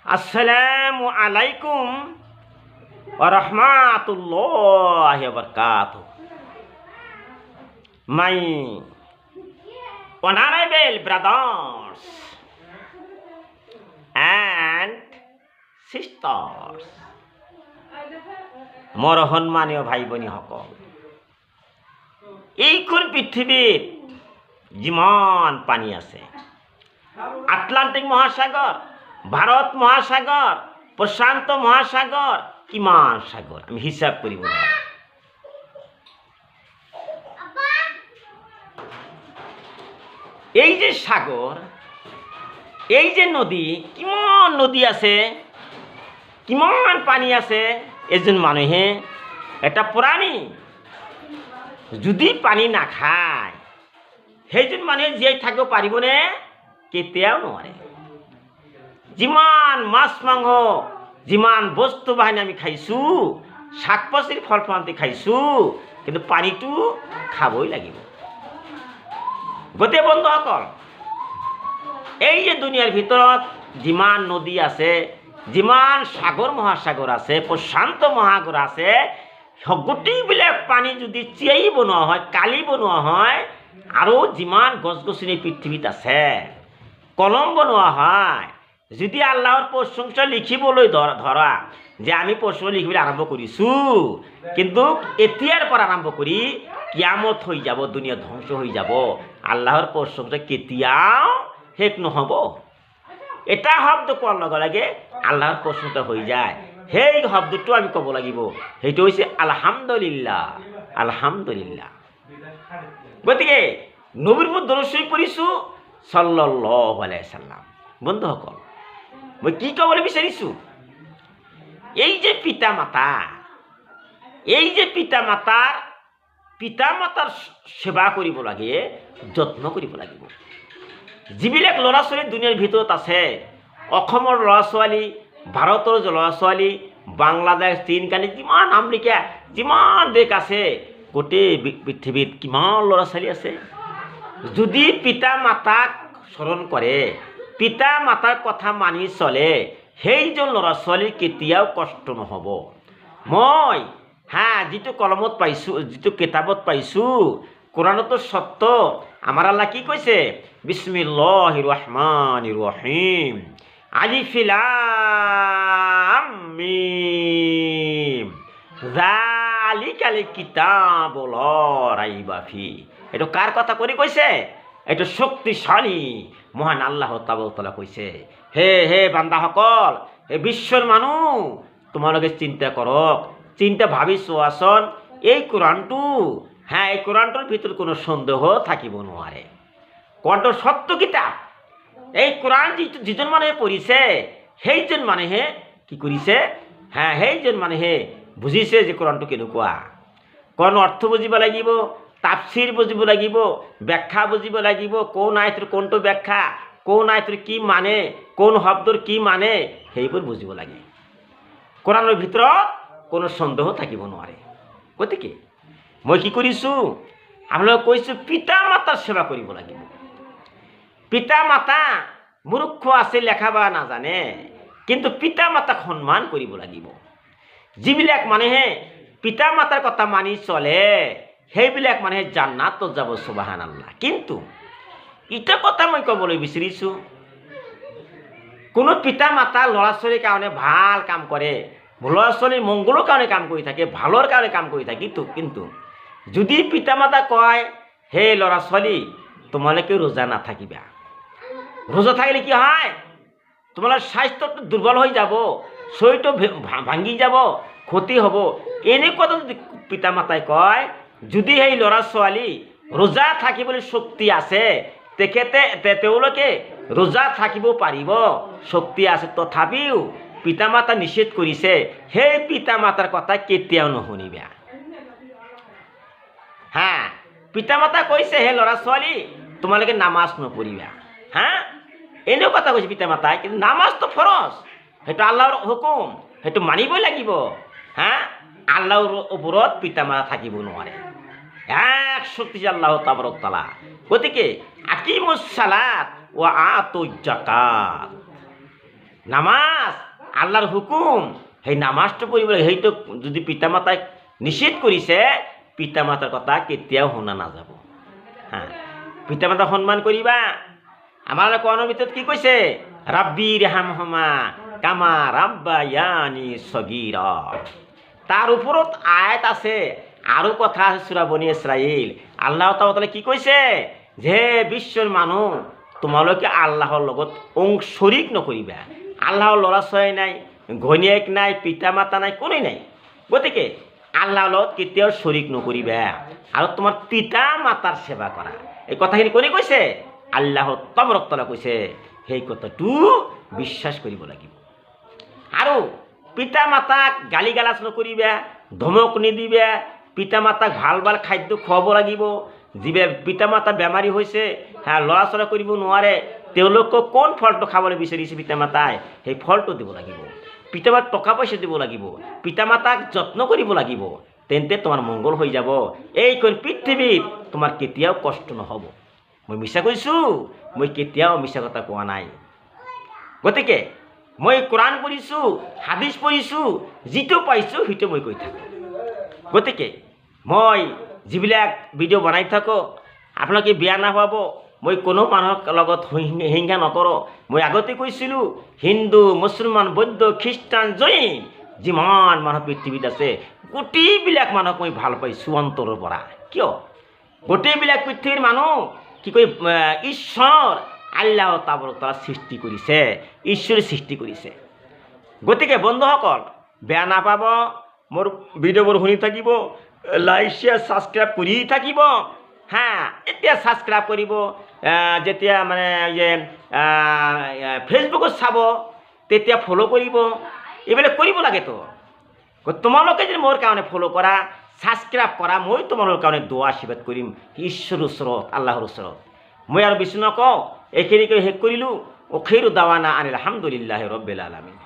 আসসালামু আলাইকুম ওয়া রাহমাতুল্লাহি ওয়া বারাকাতুহু। My honorable brothers and sisters, মোৰ সন্মানীয় ভাই ভনীসকল, এইখন পৃথিৱীত যিমান পানী আছে, আটলান্টিক মহাসাগৰ, ভাৰত মহাসাগৰ, প্ৰশান্ত মহাসাগৰ, কিমান সাগৰ আমি হিচাপ কৰিব নোৱাৰোঁ। এই যে সাগৰ, এই যে নদী, কিমান নদী আছে, কিমান পানী আছে, এজন মানুহে এটা প্ৰাণী যদি পানী নাখায় সেইজন মানুহে জীয়াই থাকিব পাৰিবনে? কেতিয়াও নোৱাৰে। যিমান মাছ মাংস, যিমান বস্তু বাহিনী আমি খাইছোঁ, শাক পাচলি ফল ফলান্তি খাইছোঁ, কিন্তু পানীটো খাবই লাগিব। গতিকে বন্ধুসকল, এই যে দুনিয়াৰ ভিতৰত যিমান নদী আছে, যিমান সাগৰ মহাসাগৰ আছে, প্ৰশান্ত মহাসাগৰ আছে, গোটেইবিলাক পানী যদি চিয়াই বনোৱা হয়, কালি বনোৱা হয়, আৰু যিমান গছ গছনি পৃথিৱীত আছে কলম বনোৱা হয়, যদি আল্লাহৰ প্ৰশংসা লিখিবলৈ ধৰা যে আমি প্ৰশংসা লিখিবলৈ আৰম্ভ কৰিছোঁ, কিন্তু এতিয়াৰ পৰা আৰম্ভ কৰি কিয়ামত হৈ যাব, দুনিয়া ধ্বংস হৈ যাব, আল্লাহৰ প্ৰশংসা কেতিয়াও শেষ নহ'ব। এটা শব্দ কোৱাৰ লগে লগে আল্লাহৰ প্ৰশংসা হৈ যায়। সেই শব্দটো আমি ক'ব লাগিব, সেইটো হৈছে আলহামদুলিল্লাহ, আলহামদুলিল্লাহ। গতিকে নবীৰ ওপৰত দৰুদ শৰীফ পঢ়িছোঁ সাল্লাল্লাহু আলাইহি ওয়াসাল্লাম। বন্ধুসকল, মই কি ক'বলৈ বিচাৰিছোঁ, এই যে পিতা মাতা, এই যে পিতা মাতাৰ সেৱা কৰিব লাগে, যত্ন কৰিব লাগিব। যিবিলাক ল'ৰা ছোৱালী দুনিয়াৰ ভিতৰত আছে, অসমৰ ল'ৰা ছোৱালী, ভাৰতৰ ল'ৰা ছোৱালী, বাংলাদেশ, চীন, কালি যিমান আমেৰিকা, যিমান দেশ আছে, গোটেই পৃথিৱীত কিমান ল'ৰা ছোৱালী আছে, যদি পিতা মাতাক স্মৰণ কৰে, পিতা মাতাৰ কথা মানি চলে, সেইজন ল'ৰা ছোৱালীৰ কেতিয়াও কষ্ট নহ'ব। মই যিটো কলমত পাইছোঁ, যিটো কিতাপত পাইছোঁ, কোৰাণতো সত্য। আমাৰ আল্লাহ কি কৈছে? বিসমিল্লাহিৰ ৰহমানিৰ ৰহিম, আলিফ লাম মিম, যালিকাল কিতাবু লা রাইবা ফি। এইটো কাৰ কথা কৰি কৈছে? এইটো শক্তিশালী মহান আল্লাহ তাআলা কৈছে। হে বান্দাসকল, হে বিশ্বৰ মানুহ, তোমালোকে চিন্তা কৰক, চিন্তা ভাবি চোৱাচোন, এই কোৰাণটো, এই কোৰাণটোৰ ভিতৰত কোনো সন্দেহ থাকিব নোৱাৰে। কোৰাণটো সত্য কিতাপ। এই কোৰাণ যিজন মানুহে পঢ়িছে, সেইজন মানুহে কি কৰিছে? সেইজন মানুহে বুজিছে যে কোৰাণটো কেনেকুৱা। কোৰাণ অৰ্থ বুজিব লাগিব, তাফসীৰ বুজিব লাগিব, ব্যাখ্যা বুজিব লাগিব, কোন আয়াতৰ কোনটো ব্যাখ্যা, কোন আয়াতৰ কি মানে, কোন শব্দৰ কি মানে, সেইবোৰ বুজিব লাগে। কোৰাণৰ ভিতৰত কোনো সন্দেহ থাকিব নোৱাৰে। গতিকে মই কি কৰিছোঁ, আপোনালোকক কৈছোঁ, পিতা মাতাৰ সেৱা কৰিব লাগিব। পিতা মাতা মূৰ্খ আছে, লেখা বা নাজানে, কিন্তু পিতা মাতাক সন্মান কৰিব লাগিব। যিবিলাক মানুহে পিতা মাতাৰ কথা মানি চলে, সেইবিলাক মানুহে জান্নাতত যাব, সুবহানাল্লাহ। কিন্তু এটা কথা মই ক'বলৈ বিচাৰিছোঁ, কোনো পিতা মাতা ল'ৰা ছোৱালীৰ কাৰণে ভাল কাম কৰে, ল'ৰা ছোৱালীৰ মংগলৰ কাৰণে কাম কৰি থাকে, ভালৰ কাৰণে কাম কৰি থাকে, কিন্তু যদি পিতা মাতা কয়, হে ল'ৰা ছোৱালী, তোমালোকে ৰোজা নাথাকিবা, ৰোজা থাকিলে কি হয়, তোমালোকৰ স্বাস্থ্যটো দুৰ্বল হৈ যাব, শৰীৰটো ভাঙি যাব, ক্ষতি হ'ব, এনেকুৱা যদি পিতা মাতাই কয়, যদি সেই ল'ৰা ছোৱালী ৰোজা থাকিবলৈ শক্তি আছে, তেওঁলোকে ৰোজা থাকিব পাৰিব, শক্তি আছে, তথাপিও পিতা মাতা নিষেধ কৰিছে, সেই পিতা মাতাৰ কথা কেতিয়াও নুশুনিবা। পিতা মাতা কৈছে, হে ল'ৰা ছোৱালী, তোমালোকে নামাজ নপঢ়িবা, এনেও কথা কৈছে পিতা মাতাই, কিন্তু নামাজটো ফৰজ, সেইটো আল্লাহৰ হুকুম, সেইটো মানিবই লাগিব। আল্লাহৰ ওপৰত পিতা মাতা থাকিব নোৱাৰে, এক শক্তিশালী আল্লাহ তাবাৰক তাআলা। গতিকে আকিমুস সালাত ওয়া আতুজ যাকাত, নামাজ আল্লাহর হুকুম, সেই নামাজটো পঢ়িব লাগে। সেইটো যদি পিতামাতাই নিষেধ কৰিছে, পিতামাতাৰ কথা কেতিয়াও শুনা নাযাব। হা, পিতামাতাক সন্মান কৰিবা। আমাৰ কোৰাণৰ ভিতৰত কি কৈছে? ৰাব্বি ৰেহামহুমা কামা ৰাব্বায়ানি সগীৰা। তাৰ ওপৰত আয়াত আছে, আৰু কথা আছে সূৰা বনী ইছৰাইল। আল্লাহ তাআলা কি কৈছে? যে বিশ্বৰ মানুহ, তোমালোকে আল্লাহৰ লগত শৰীক নকৰিবা। আল্লাহৰ ল'ৰা ছোৱালী নাই, ঘৈণীয়েক নাই, পিতা মাতা নাই, কোনেই নাই। গতিকে আল্লাহৰ লগত কেতিয়াও শৰীক নকৰিবা, আৰু তোমাৰ পিতা মাতাৰ সেৱা কৰা। এই কথাখিনি কোনে কৈছে? আল্লাহ তাবাৰক তাআলা কৈছে। সেই কথাটো বিশ্বাস কৰিব লাগিব। আৰু পিতা মাতাক গালি গালাজ নকৰিবা, ধমক নিদিবা। পিতা মাতাক ভাল ভাল খাদ্য খুৱাব লাগিব। যিবে পিতা মাতা বেমাৰী হৈছে, ল'ৰা ছোৱালী কৰিব নোৱাৰে, তেওঁলোকক কোন ফলটো খাবলৈ বিচাৰিছে পিতা মাতাই, সেই ফলটো দিব লাগিব। পিতা মাতাক টকা পইচা দিব লাগিব, পিতা মাতাক যত্ন কৰিব লাগিব। তেন্তে তোমাৰ মংগল হৈ যাব। এইখন পৃথিৱীত তোমাৰ কেতিয়াও কষ্ট নহ'ব। মই মিছা কৈছোঁ? মই কেতিয়াও মিছা কথা কোৱা নাই। গতিকে মই কোৰাণ পঢ়িছোঁ, হাদিছ পঢ়িছোঁ, যিটো পাইছোঁ সেইটো মই কৈ থাকোঁ। গতিকে মই যিবিলাক ভিডিঅ' বনাই থাকোঁ, আপোনালোকে বেয়া নাপাব। মই কোনো মানুহৰ লগত হিংসা নকৰোঁ। মই আগতে কৈছিলোঁ, হিন্দু, মুছলমান, বৌদ্ধ, খ্ৰীষ্টান, জৈন, যিমান মানুহ পৃথিৱীত আছে, গোটেইবিলাক মানুহক মই ভাল পাইছোঁ অন্তৰৰ পৰা। কিয়? গোটেইবিলাক পৃথিৱীৰ মানুহ কি কয়, ঈশ্বৰ আল্লাহ তাবাৰক তাআলা সৃষ্টি কৰিছে, ঈশ্বৰে সৃষ্টি কৰিছে। গতিকে বন্ধুসকল, বেয়া নাপাব। মোৰ ভিডিঅ'বোৰ শুনি থাকিব, লাইক শ্বেয়াৰ ছাবস্ক্ৰাইব কৰি থাকিব। এতিয়া ছাবস্ক্ৰাইব কৰিব। যেতিয়া মানে ফেচবুকত চাব, তেতিয়া ফ'ল' কৰিব। এইবিলাক কৰিব লাগেতো। তোমালোকে যদি মোৰ কাৰণে ফ'ল' কৰা, ছাবস্ক্ৰাইব কৰা, মই তোমালোকৰ কাৰণে দোৱা আশীৰ্বাদ কৰিম ঈশ্বৰৰ ওচৰত, আল্লাহৰ ওচৰত। মই আৰু বেছি নকওঁ, এইখিনিকে শেষ কৰিলোঁ। আখিৰু দাৱানা আনিল হামদুলিল্লাহি ৰাব্বিল আলামিন।